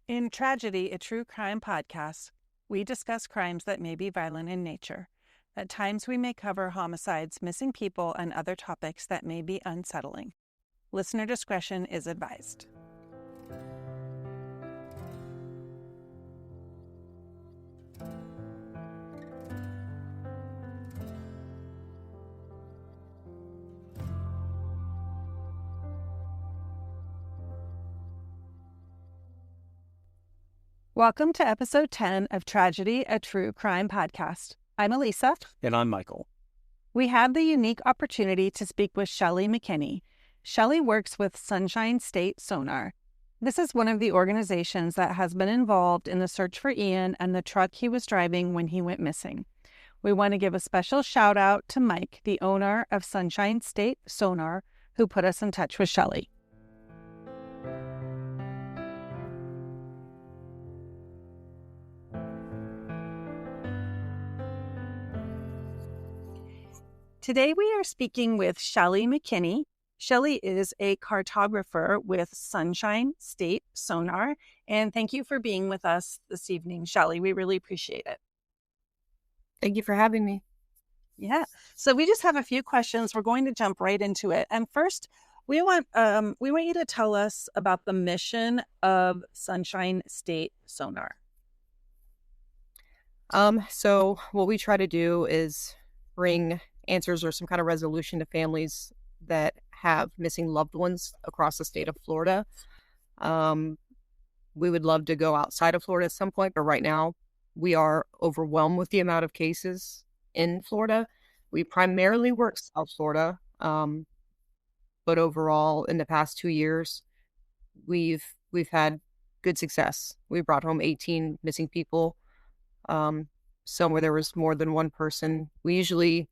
In Tragedy, a true crime podcast, we discuss crimes that may be violent in nature. At times, we may cover homicides, missing people, and other topics that may be unsettling. Listener discretion is advised. Welcome to episode 10 of Tragedy, a true crime podcast. I'm Elisa. And I'm Michael. We had the unique opportunity to speak with Shelly McKinney. Shelly works with Sunshine State Sonar. This is one of the organizations that has been involved in the search for Ian and the truck he was driving when he went missing. We want to give a special shout out to Mike, the owner of Sunshine State Sonar, who put us in touch with Shelly. Today we are speaking with Shelly McKinney. Shelly is a cartographer with Sunshine State Sonar, and thank you for being with us this evening, Shelly. We really appreciate it. Thank you for having me. Yeah. So we just have a few questions. We're going to jump right into it. And first, we want you to tell us about the mission of Sunshine State Sonar. So what we try to do is bring answers or some kind of resolution to families that have missing loved ones across the state of Florida. We would love to go outside of Florida at some point, but right now we are overwhelmed with the amount of cases in Florida. We primarily work South Florida, but overall in the past 2 years, we've had good success. We brought home 18 missing people, some where there was more than one person. We usually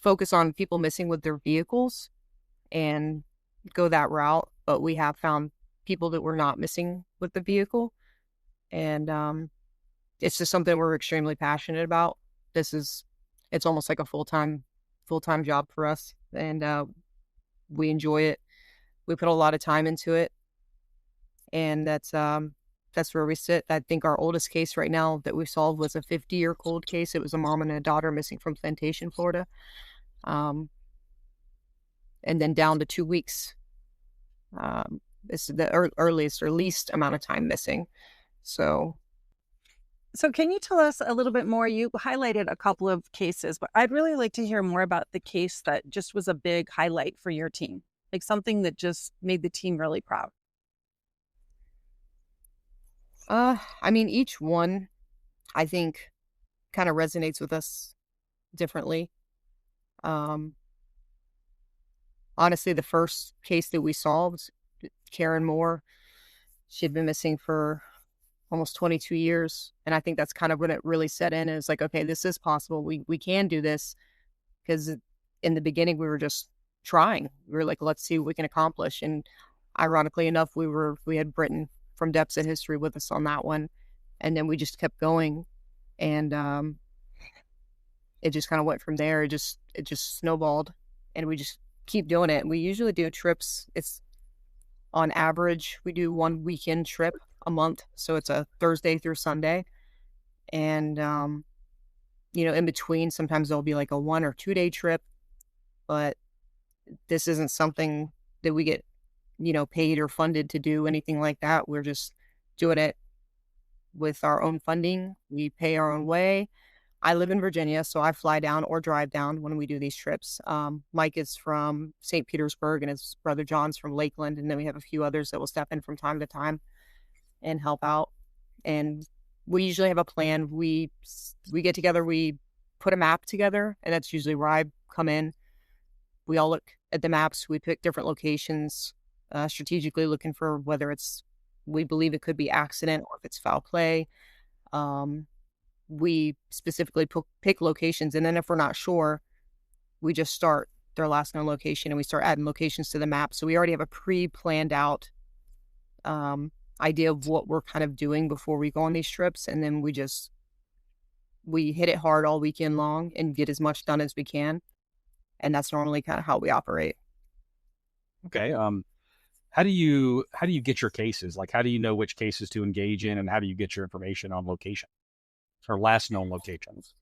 focus on people missing with their vehicles and go that route, but we have found people that were not missing with the vehicle, and it's just something we're extremely passionate about. It's almost like a full-time job for us, and we enjoy it. We put a lot of time into it, and that's where we sit. I think our oldest case right now that we solved was a 50-year cold case. It was a mom and a daughter missing from Plantation, Florida. And then down to 2 weeks. It's the earliest or least amount of time missing. So can you tell us a little bit more? You highlighted a couple of cases, but I'd really like to hear more about the case that just was a big highlight for your team, like something that just made the team really proud. Each one, I think, kind of resonates with us differently. Honestly, the first case that we solved, Karen Moore, she had been missing for almost 22 years. And I think that's kind of when it really set in. It's like, okay, this is possible. We can do this. Because in the beginning, we were just trying. We were like, let's see what we can accomplish. And ironically enough, we had Britain from Depths of History with us on that one. And then we just kept going. And it just kind of went from there. It just snowballed. And we just keep doing it. We usually do trips. It's on average, we do 1 weekend trip a month. So it's a Thursday through Sunday. And, in between, sometimes there'll be like a 1 or 2 day trip. But this isn't something that we get, paid or funded to do, anything like that. We're just doing it with our own funding. We pay our own way. I live in Virginia, so I fly down or drive down when we do these trips. Mike is from St. Petersburg, and his brother John's from Lakeland, and then we have a few others that will step in from time to time and help out. And we usually have a plan. We get together, we put a map together, and that's usually where I come in. We all look at the maps. We pick different locations, strategically looking for whether we believe it could be accident or if it's foul play. We specifically pick locations, and then if we're not sure, we just start their last known location and we start adding locations to the map. So we already have a pre-planned out idea of what we're kind of doing before we go on these trips, and then we hit it hard all weekend long and get as much done as we can, and that's normally kind of how we operate. Okay. how do you get your cases? Like, how do you know which cases to engage in, and how do you get your information on location or last known locations?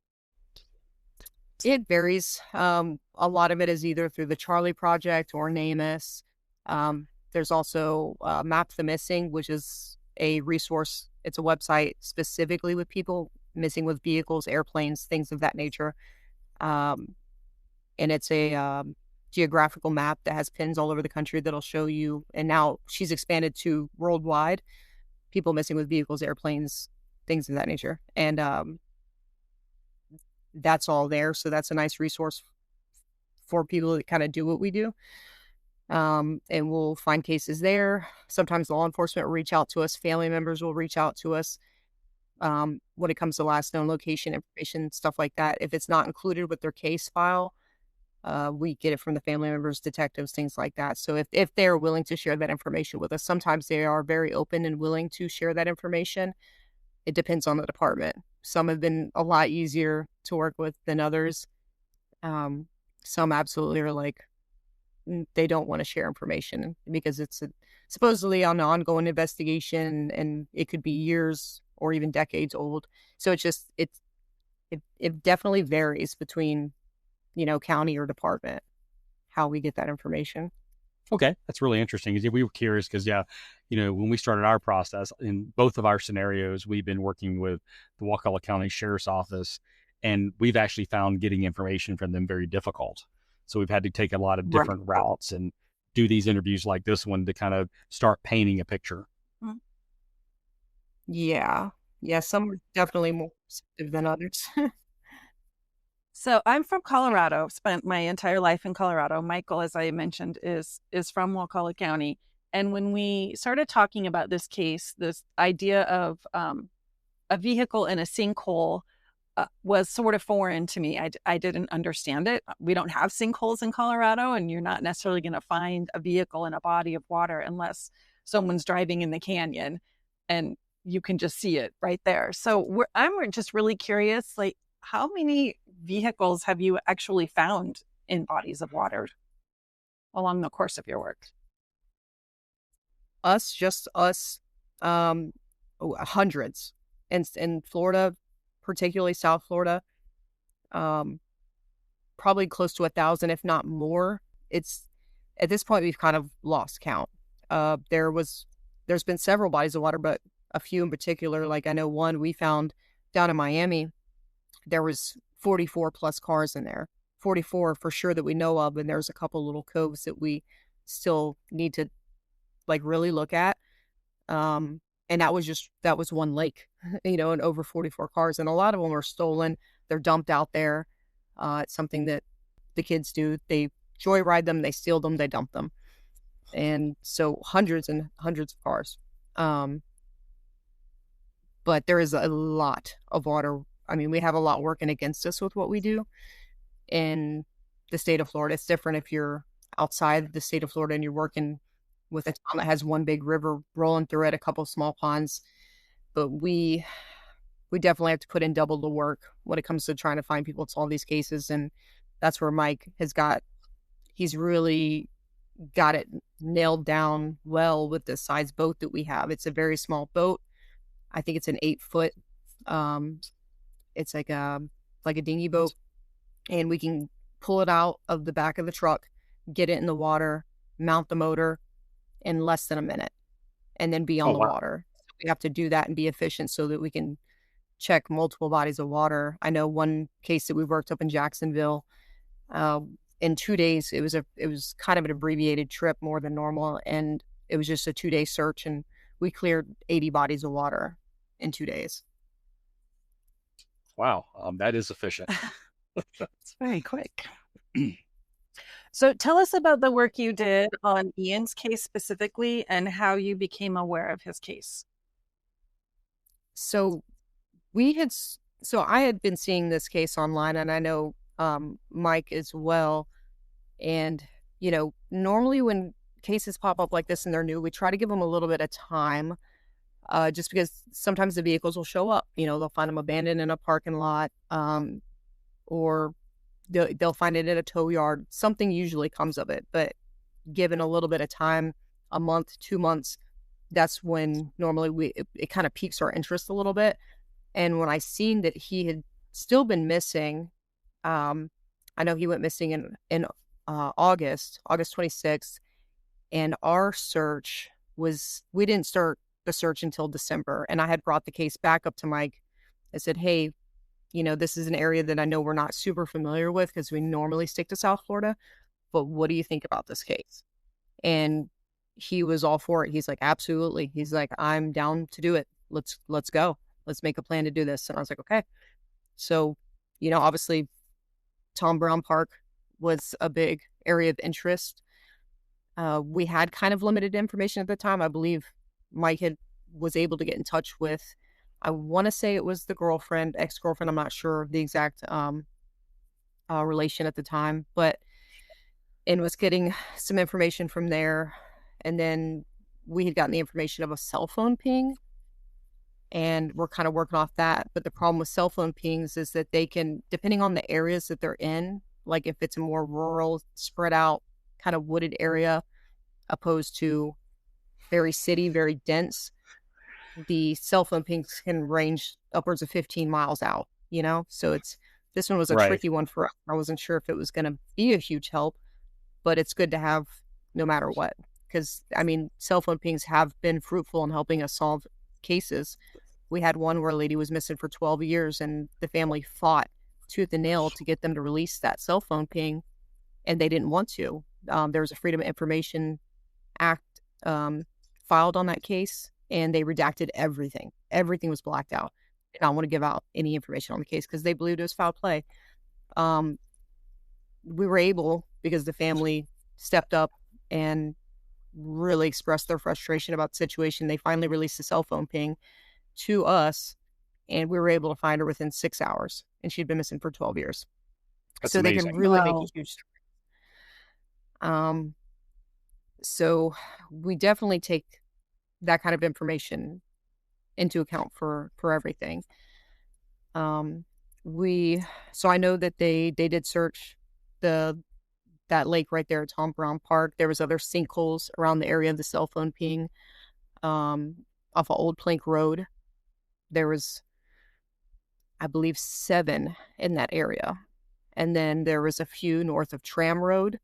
It varies. A lot of it is either through the Charlie Project or NamUs. There's also Map the Missing, which is a resource. It's a website specifically with people missing with vehicles, airplanes, things of that nature. Um, and it's a geographical map that has pins all over the country that'll show you. And now she's expanded to worldwide people missing with vehicles, airplanes, things of that nature. And that's all there. So that's a nice resource for people that kind of do what we do. And we'll find cases there. Sometimes law enforcement will reach out to us. Family members will reach out to us. When it comes to last known location information, stuff like that. If it's not included with their case file, we get it from the family members, detectives, things like that. So if they're willing to share that information with us, sometimes they are very open and willing to share that information. It depends on the department. Some have been a lot easier to work with than others. Some absolutely are like, they don't want to share information because it's supposedly an ongoing investigation and it could be years or even decades old. So it definitely varies between, county or department, how we get that information. Okay, that's really interesting. We were curious because, when we started our process in both of our scenarios, we've been working with the Wakulla County Sheriff's Office, and we've actually found getting information from them very difficult. So we've had to take a lot of different routes and do these interviews like this one to kind of start painting a picture. Mm. Yeah. Yeah, some are definitely more receptive than others. So I'm from Colorado, spent my entire life in Colorado. Michael, as I mentioned, is from Wakulla County. And when we started talking about this case, this idea of a vehicle in a sinkhole was sort of foreign to me. I didn't understand it. We don't have sinkholes in Colorado, and you're not necessarily going to find a vehicle in a body of water unless someone's driving in the canyon and you can just see it right there. So I'm just really curious, like, how many vehicles have you actually found in bodies of water along the course of your work? Just us, hundreds. In Florida, particularly South Florida, probably close to 1,000, if not more. It's at this point we've kind of lost count. There's been several bodies of water, but a few in particular, like I know one we found down in Miami, there was 44 plus cars in there, 44 for sure that we know of. And there's a couple little coves that we still need to like really look at. And that was one lake, and over 44 cars. And a lot of them were stolen. They're dumped out there. It's something that the kids do. They joyride them, they steal them, they dump them. And so hundreds and hundreds of cars. But there is a lot of water. I mean, we have a lot working against us with what we do in the state of Florida. It's different if you're outside the state of Florida and you're working with a town that has one big river rolling through it, a couple of small ponds. But we definitely have to put in double the work when it comes to trying to find people to solve these cases. And that's where Mike he's really got it nailed down well with the size boat that we have. It's a very small boat. I think it's an 8-foot. It's like a dinghy boat, and we can pull it out of the back of the truck, get it in the water, mount the motor in less than a minute, and then be on the water. We have to do that and be efficient so that we can check multiple bodies of water. I know one case that we worked up in Jacksonville, in 2 days. It was kind of an abbreviated trip, more than normal, and it was just a 2-day search, and we cleared 80 bodies of water in 2 days. Wow, that is efficient. It's very quick. So tell us about the work you did on Ian's case specifically and how you became aware of his case. So I had been seeing this case online, and I know Mike as well. And, normally when cases pop up like this and they're new, we try to give them a little bit of time, just because sometimes the vehicles will show up. They'll find them abandoned in a parking lot, or they'll find it in a tow yard. Something usually comes of it, but given a little bit of time, a month, 2 months, that's when normally it kind of piques our interest a little bit. And when I seen that he had still been missing, I know he went missing in August 26th, and our search we didn't start the search until December. And I had brought the case back up to Mike. I said, hey, this is an area that I know we're not super familiar with because we normally stick to South Florida, but what do you think about this case? And he was all for it. He's like, absolutely. He's like, I'm down to do it. Let's go. Let's make a plan to do this. And I was like, okay. So, obviously Tom Brown Park was a big area of interest. We had kind of limited information at the time. I believe Mike was able to get in touch with, I want to say it was the ex-girlfriend. I'm not sure of the exact relation at the time, and was getting some information from there. And then we had gotten the information of a cell phone ping, and we're kind of working off that. But the problem with cell phone pings is that they can, depending on the areas that they're in, like if it's a more rural, spread out, kind of wooded area, opposed to very city, very dense, the cell phone pings can range upwards of 15 miles out, So this one was a tricky one for us. I wasn't sure if it was going to be a huge help, but it's good to have no matter what. Because, cell phone pings have been fruitful in helping us solve cases. We had one where a lady was missing for 12 years, and the family fought tooth and nail to get them to release that cell phone ping, and they didn't want to. There was a Freedom of Information Act filed on that case, and they redacted everything. Everything was blacked out. And I don't want to give out any information on the case because they believed it was foul play. We were able, because the family stepped up and really expressed their frustration about the situation, they finally released the cell phone ping to us, and we were able to find her within 6 hours, and she'd been missing for 12 years. That's so amazing. They can really make a huge difference. So we definitely take that kind of information into account for everything. So I know that they did search that lake right there at Tom Brown Park. There was other sinkholes around the area of the cell phone ping, off of Old Plank Road. There was, I believe, 7 in that area. And then there was a few north of Tram Road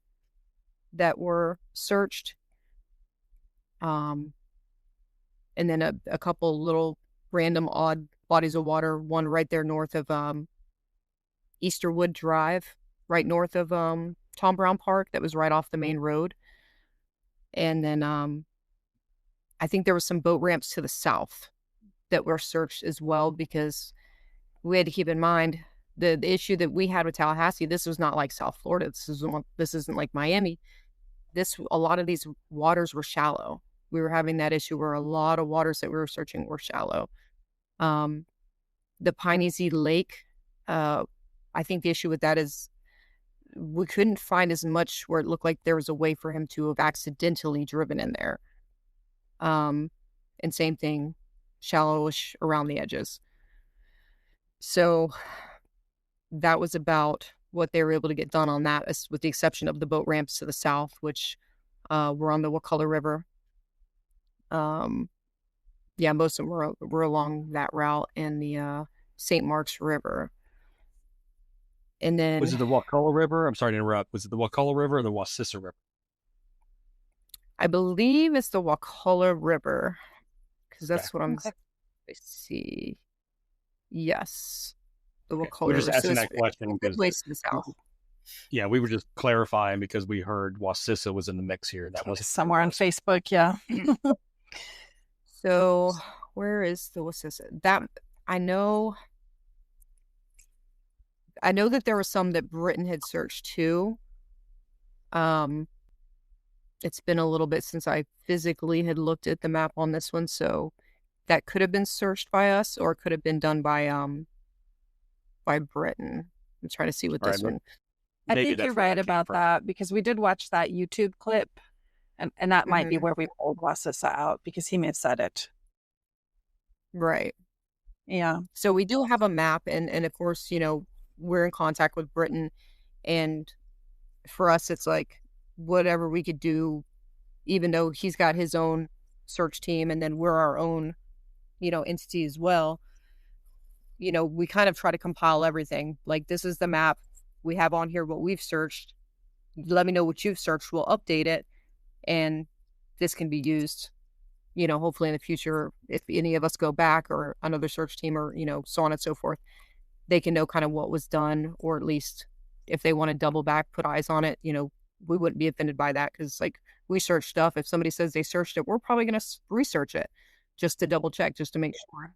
that were searched. And then a couple little random odd bodies of water, one right there north of Easterwood Drive, right north of Tom Brown Park, that was right off the main road. And then I think there was some boat ramps to the south that were searched as well, because we had to keep in mind the issue that we had with Tallahassee. This was not like South Florida. This isn't like Miami. A lot of these waters were shallow. We were having that issue where a lot of waters that we were searching were shallow. The Piney Lake, I think the issue with that is we couldn't find as much where it looked like there was a way for him to have accidentally driven in there. And same thing, shallowish around the edges. So that was about what they were able to get done on that, with the exception of the boat ramps to the south, which were on the Wakulla River. Most of them were along that route, and the St. Mark's River. And then, was it the Wakulla River? I'm sorry to interrupt. Was it the Wakulla River or the Wasissa River? I believe it's the Wakulla River, because that's what I see. Yes, the Wakulla We're just River. asking that question because ways to the south. Yeah, we were just clarifying because we heard Wasissa was in the mix here. That was somewhere on Facebook. Yeah. So where is the Wasissa? That I know that there were some that Britain had searched too. It's been a little bit since I physically had looked at the map on this one, so that could have been searched by us, or it could have been done by Britain. I'm trying to see what this one. I think you're right about that, because we did watch that YouTube clip, and that might be where we pulled Wasissa out, because he may have said it. Right. Yeah. So we do have a map, and of course, we're in contact with Britain, and for us, it's like whatever we could do, even though he's got his own search team and then we're our own, entity as well, we kind of try to compile everything. Like, this is the map. We have on here what we've searched. Let me know what you've searched. We'll update it. And this can be used, hopefully in the future, if any of us go back or another search team or, so on and so forth, they can know kind of what was done, or at least if they want to double back, put eyes on it, we wouldn't be offended by that. Cause like, we search stuff. If somebody says they searched it, we're probably going to research it just to double check, just to make sure.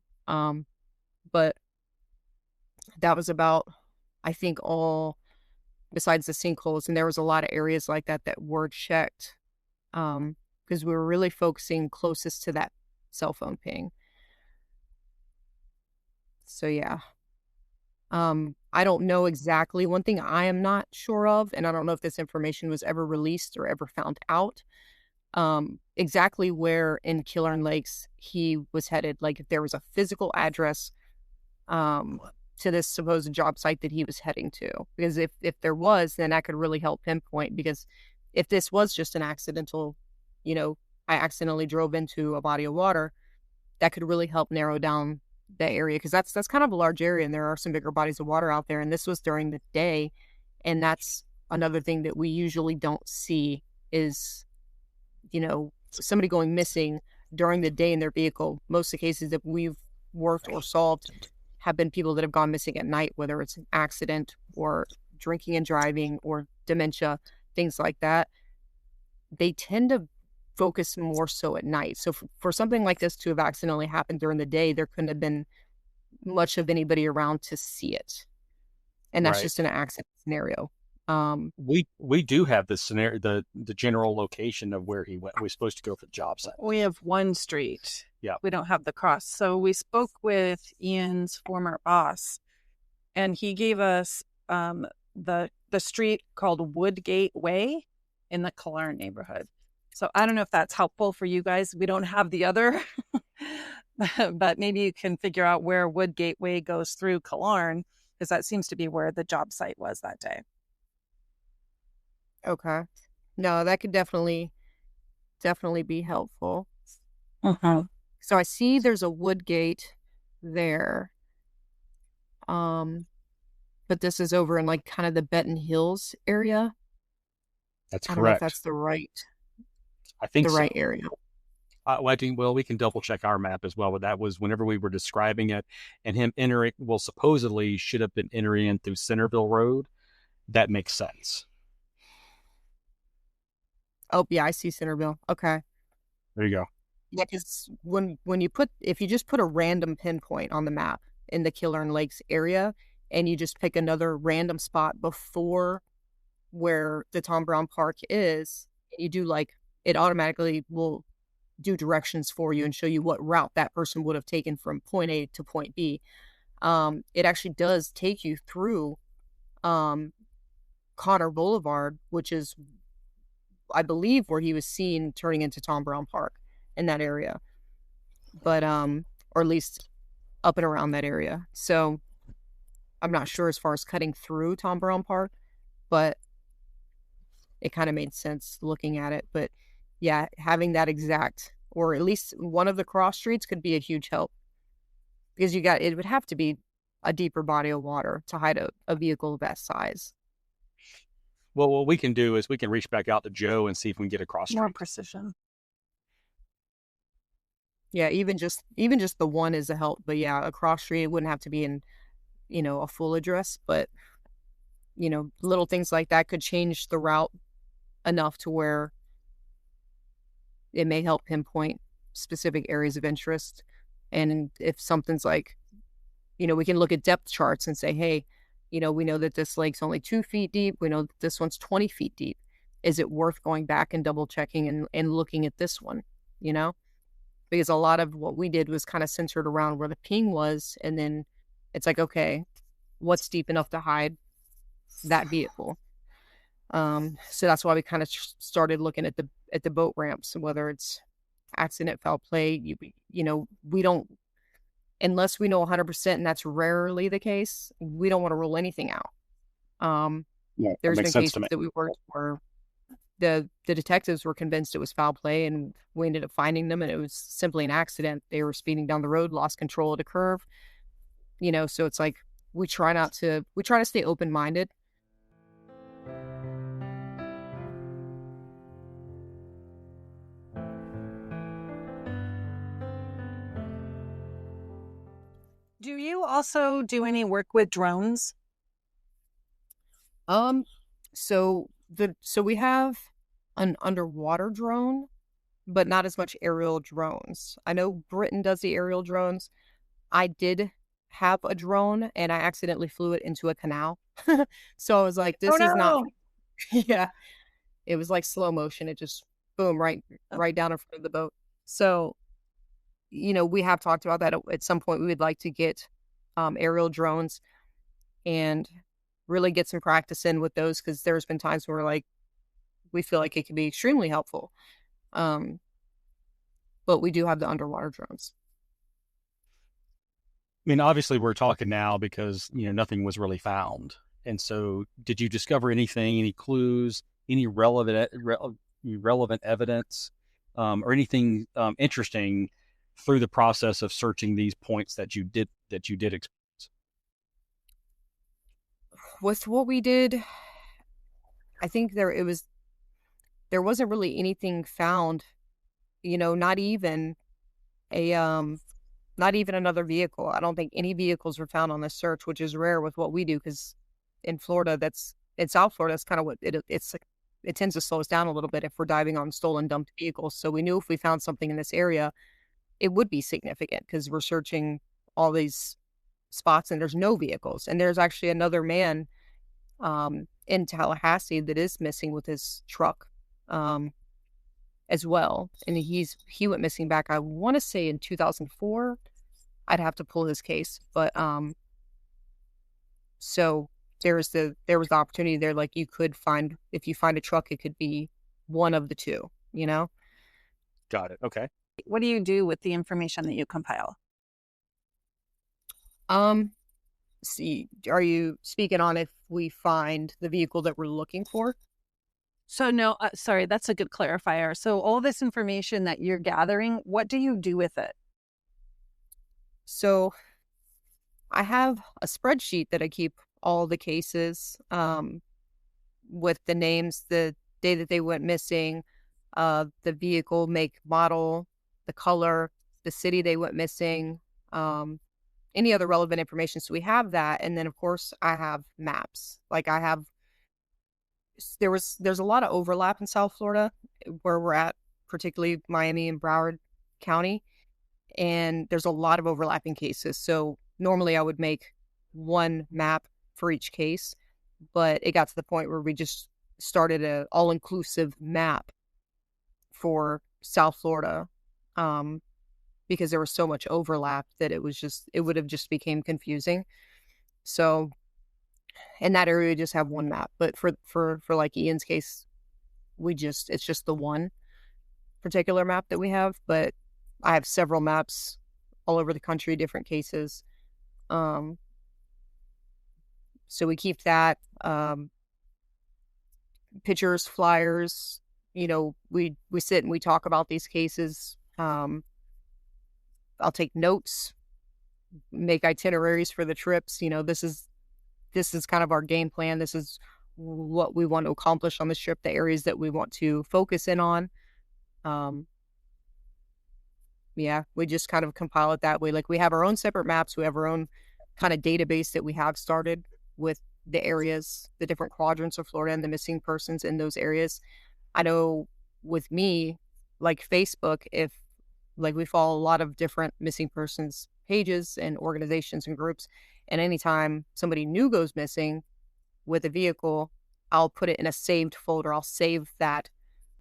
But that was about, I think, all besides the sinkholes. And there was a lot of areas like that that were checked, because we were really focusing closest to that cell phone ping. So yeah. I don't know exactly. One thing I am not sure of, and I don't know if this information was ever released or ever found out, exactly where in Killern Lakes he was headed. Like, if there was a physical address to this supposed job site that he was heading to. Because if there was, then that could really help pinpoint. Because if this was just an accidental, I accidentally drove into a body of water, that could really help narrow down the area, because that's kind of a large area and there are some bigger bodies of water out there, and this was during the day. And that's another thing that we usually don't see is, somebody going missing during the day in their vehicle. Most of the cases that we've worked or solved have been people that have gone missing at night, whether it's an accident or drinking and driving or dementia, things like that. They tend to focus more so at night. So for something like this to have accidentally happened during the day, there couldn't have been much of anybody around to see it. And that's just an accident scenario. We do have the scenario, the general location of where he went. We're supposed to go for the job site. We have one street. Yeah. We don't have the cross. So we spoke with Ian's former boss, and he gave us the street called Woodgate Way in the Killern neighborhood. So I don't know if that's helpful for you guys. We don't have the other, but maybe you can figure out where Woodgate Way goes through Killern, because that seems to be where the job site was that day. Okay. No, that could definitely be helpful. Uh-huh. So I see there's a Woodgate there. But this is over in like kind of the Benton Hills area. That's I correct. don't know if that's the right. I think the so. right area. Well, we can double check our map as well, but that was whenever we were describing it, and him entering, well, supposedly should have been entering in through Centerville Road. That makes sense. Oh yeah, I see Centerville. Okay. There you go. Yeah, because if you just put a random pinpoint on the map in the Killern Lakes area, and you just pick another random spot before where the Tom Brown Park is, you do it automatically will do directions for you and show you what route that person would have taken from point A to point B. It actually does take you through Connor Boulevard, which is, I believe, where he was seen turning into Tom Brown Park in that area. But, or at least up and around that area. So I'm not sure as far as cutting through Tom Brown Park, but it kind of made sense looking at it. But yeah, having that exact, or at least one of the cross streets could be a huge help, because it would have to be a deeper body of water to hide a vehicle of that size. Well, what we can do is we can reach back out to Joe and see if we can get a cross street. More precision. Yeah, even just the one is a help. But yeah, a cross street, it wouldn't have to be in, a full address, but little things like that could change the route enough to where it may help pinpoint specific areas of interest. And if something's like, we can look at depth charts and say, hey, we know that this lake's only 2 feet deep. We know that this one's 20 feet deep. Is it worth going back and double checking and looking at this one? Because a lot of what we did was kind of centered around where the ping was. And then it's like, okay, what's deep enough to hide that vehicle? So that's why we kind of started looking at the boat ramps, whether it's accident, foul play. We don't, unless we know 100%, and that's rarely the case, we don't want to rule anything out. Yeah, there's been cases that we worked where the detectives were convinced it was foul play, and we ended up finding them, and it was simply an accident. They were speeding down the road, lost control at a curve, so it's like we try to stay open-minded. Do you also do any work with drones? So we have an underwater drone, but not as much aerial drones. I know Britain does the aerial drones. I did have a drone and I accidentally flew it into a canal. So I was like, this is not, yeah, it was like slow motion. It just boom, right down in front of the boat. So, we have talked about that at some point. We would like to get aerial drones and really get some practice in with those, because there's been times where we feel like it can be extremely helpful. But we do have the underwater drones. I mean, obviously we're talking now because, nothing was really found. And so did you discover anything, any clues, any relevant evidence, or anything interesting through the process of searching these points that you did experience? With what we did, I think there wasn't really anything found, not even another vehicle. I don't think any vehicles were found on this search, which is rare with what we do, because in Florida, in South Florida, that's kind of what it tends to slow us down a little bit if we're diving on stolen, dumped vehicles. So we knew if we found something in this area, it would be significant, because we're searching all these spots and there's no vehicles. And there's actually another man in Tallahassee that is missing with his truck as well. And he went missing back, I want to say, in 2004. I'd have to pull his case. But so there was the opportunity there. Like, you could find, if you find a truck, it could be one of the two, Got it. Okay. What do you do with the information that you compile? See, are you speaking on if we find the vehicle that we're looking for? So no, sorry, that's a good clarifier. So all this information that you're gathering, what do you do with it? So I have a spreadsheet that I keep all the cases with the names, the day that they went missing, the vehicle, make, model, the color, the city they went missing, any other relevant information. So we have that. And then, of course, I have maps. Like, there's a lot of overlap in South Florida where we're at, particularly Miami and Broward County. And there's a lot of overlapping cases. So normally I would make one map for each case, but it got to the point where we just started a all-inclusive map for South Florida, because there was so much overlap that it would have just became confusing. So in that area, we just have one map. But for like Ian's case, it's just the one particular map that we have. But I have several maps all over the country, different cases. So we keep that. Pictures, flyers, we sit and we talk about these cases. I'll take notes, make itineraries for the trips. This is kind of our game plan. This is what we want to accomplish on this trip, the areas that we want to focus in on. Yeah, we just kind of compile it that way. Like, we have our own separate maps. We have our own kind of database that we have started with the areas, the different quadrants of Florida and the missing persons in those areas. I know with me, like Facebook, we follow a lot of different missing persons pages and organizations and groups. And anytime somebody new goes missing with a vehicle, I'll put it in a saved folder. I'll save that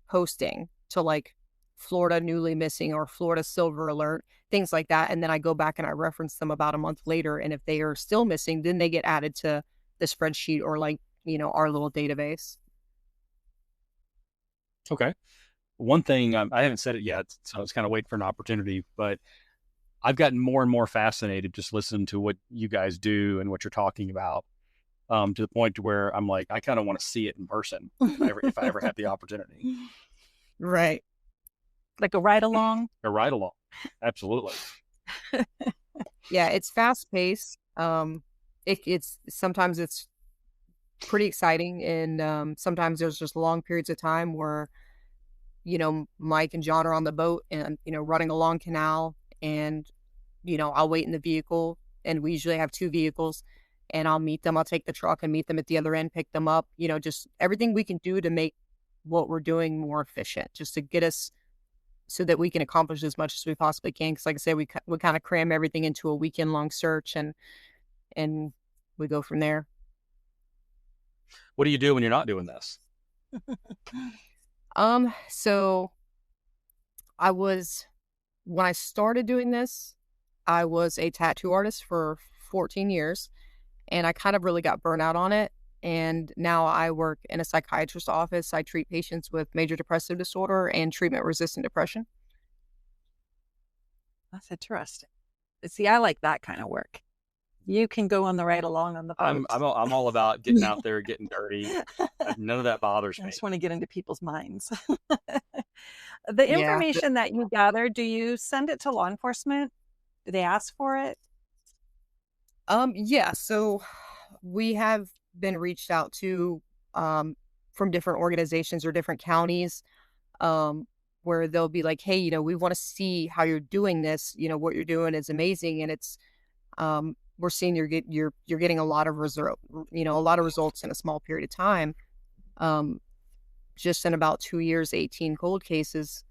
posting to like Florida newly missing or Florida silver alert, things like that. And then I go back and I reference them about a month later. And if they are still missing, then they get added to the spreadsheet or our little database. Okay. One thing, I haven't said it yet, so I was kind of waiting for an opportunity, but I've gotten more and more fascinated just listening to what you guys do and what you're talking about. to the point to where I'm like, I kind of want to see it in person if I ever have the opportunity. Right. Like a ride along? A ride along. Absolutely. Yeah, it's fast paced. It's sometimes it's pretty exciting, and sometimes there's just long periods of time where Mike and John are on the boat and running a long canal, and I'll wait in the vehicle, and we usually have 2 vehicles, and I'll meet them. I'll take the truck and meet them at the other end, pick them up. Just everything we can do to make what we're doing more efficient, just to get us so that we can accomplish as much as we possibly can. Because, like I said, we kind of cram everything into a weekend long search, and we go from there. What do you do when you're not doing this? So when I started doing this, I was a tattoo artist for 14 years, and I kind of really got burnt out on it. And now I work in a psychiatrist's office. I treat patients with major depressive disorder and treatment-resistant depression. That's interesting. See, I like that kind of work. You can go on the ride along on the boat. I'm all about getting out there, getting dirty. None of that bothers me. I just want to get into people's minds. The information that you gather, do you send it to law enforcement? Do they ask for it? Yeah. So we have been reached out to from different organizations or different counties, where they'll be like, hey, we want to see how you're doing this. What you're doing is amazing, and it's we're seeing you're getting a lot of results in a small period of time. Just in about 2 years, 18 cold cases.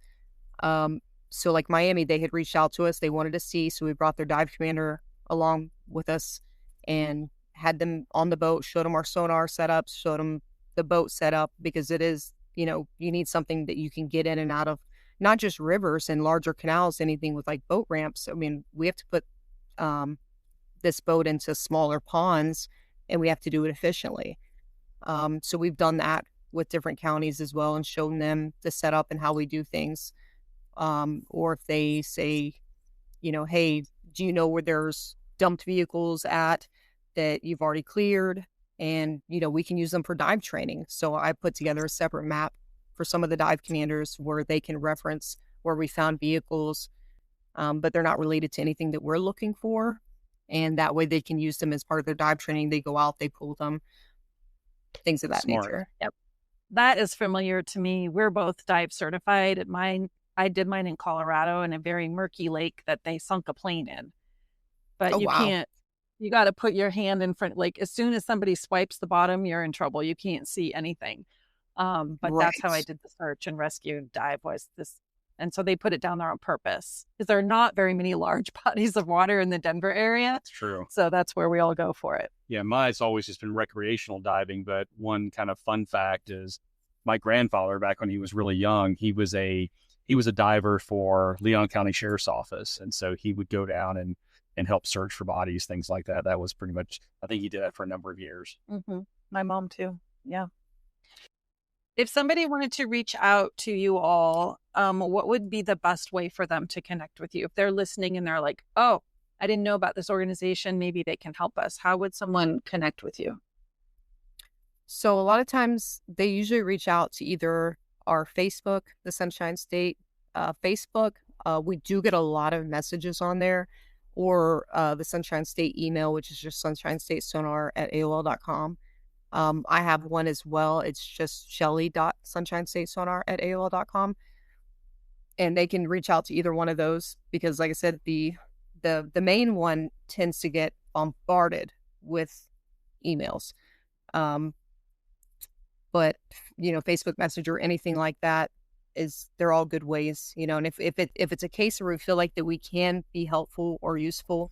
So like Miami, they had reached out to us. They wanted to see, so we brought their dive commander along with us and had them on the boat, showed them our sonar setups, showed them the boat setup, because it is, you need something that you can get in and out of, not just rivers and larger canals, anything with like boat ramps. I mean, we have to put this boat into smaller ponds, and we have to do it efficiently. So we've done that with different counties as well, and shown them the setup and how we do things. Or if they say, hey, do you know where there's dumped vehicles at that you've already cleared? And, we can use them for dive training. So I put together a separate map for some of the dive commanders where they can reference where we found vehicles, but they're not related to anything that we're looking for. And that way they can use them as part of their dive training. They go out, they pull them, things of that nature. Yep. That is familiar to me. We're both dive certified. I did mine in Colorado in a very murky lake that they sunk a plane in. But can't, you got to put your hand in front. Like as soon as somebody swipes the bottom, you're in trouble. You can't see anything. But that's how I did the search and rescue dive was this. And so they put it down there on purpose because there are not very many large bodies of water in the Denver area. That's true. So that's where we all go for it. Yeah, mine's always just been recreational diving. But one kind of fun fact is my grandfather, back when he was really young, he was a diver for Leon County Sheriff's Office. And so he would go down and help search for bodies, things like that. That was pretty much, I think he did that for a number of years. Mm-hmm. My mom too. Yeah. If somebody wanted to reach out to you all, what would be the best way for them to connect with you? If they're listening and they're like, oh, I didn't know about this organization, maybe they can help us. How would someone connect with you? So a lot of times they usually reach out to either our Facebook, the Sunshine State Facebook. We do get a lot of messages on there, or the Sunshine State email, which is just sunshinestatesonar@aol.com. I have one as well. It's just shelly.sunshinestatesonar@aol.com. And they can reach out to either one of those because, like I said, the main one tends to get bombarded with emails. But, Facebook Messenger, anything like that, they're all good ways, and if it's a case where we feel like that we can be helpful or useful,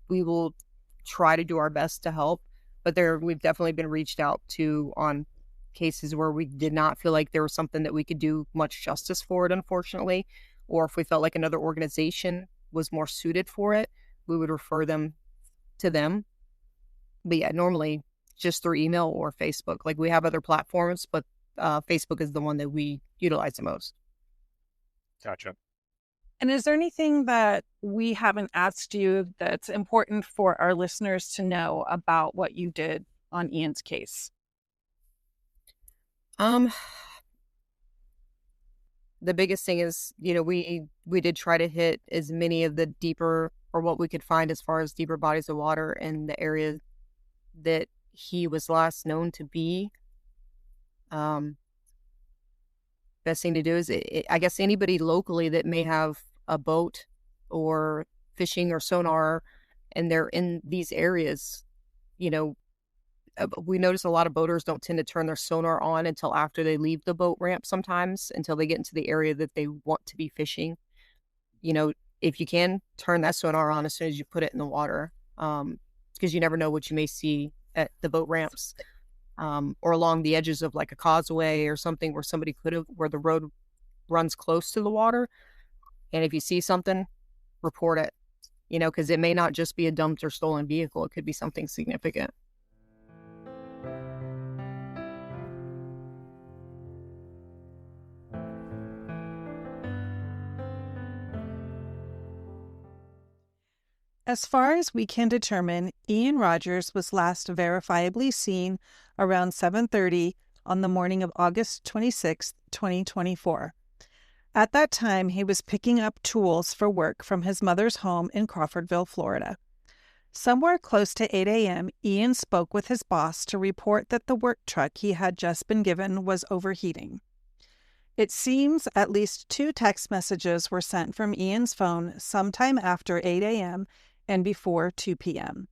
we will try to do our best to help. But we've definitely been reached out to on cases where we did not feel like there was something that we could do much justice for it, unfortunately, or if we felt like another organization was more suited for it, we would refer them to them. But yeah, normally just through email or Facebook. Like we have other platforms, but Facebook is the one that we utilize the most. Gotcha. And is there anything that we haven't asked you that's important for our listeners to know about what you did on Ian's case? The biggest thing is, we did try to hit as many of the deeper, or what we could find as far as deeper bodies of water in the area that he was last known to be. Best thing to do is, I guess, anybody locally that may have a boat or fishing or sonar and they're in these areas, we notice a lot of boaters don't tend to turn their sonar on until after they leave the boat ramp sometimes, until they get into the area that they want to be fishing. If you can, turn that sonar on as soon as you put it in the water, because you never know what you may see at the boat ramps, or along the edges of like a causeway or something where the road runs close to the water. And if you see something, report it, because it may not just be a dumped or stolen vehicle. It could be something significant. As far as we can determine, Ian Rogers was last verifiably seen around 7:30 on the morning of August 26, 2024. At that time, he was picking up tools for work from his mother's home in Crawfordville, Florida. Somewhere close to 8 a.m., Ian spoke with his boss to report that the work truck he had just been given was overheating. It seems at least 2 text messages were sent from Ian's phone sometime after 8 a.m. and before 2 p.m.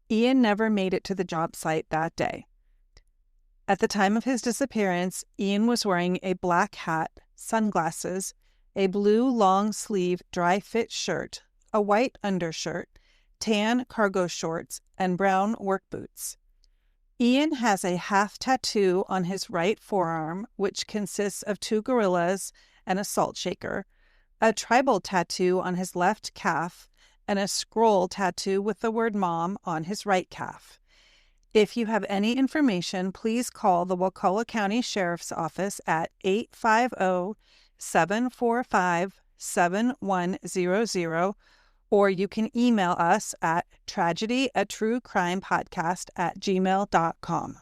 Ian never made it to the job site that day. At the time of his disappearance, Ian was wearing a black hat, sunglasses, a blue long-sleeve dry-fit shirt, a white undershirt, tan cargo shorts, and brown work boots. Ian has a half tattoo on his right forearm, which consists of 2 gorillas and a salt shaker, a tribal tattoo on his left calf, and a scroll tattoo with the word Mom on his right calf. If you have any information, please call the Wakulla County Sheriff's Office at 850-745-7100, or you can email us at tragedy@truecrimepodcast@gmail.com.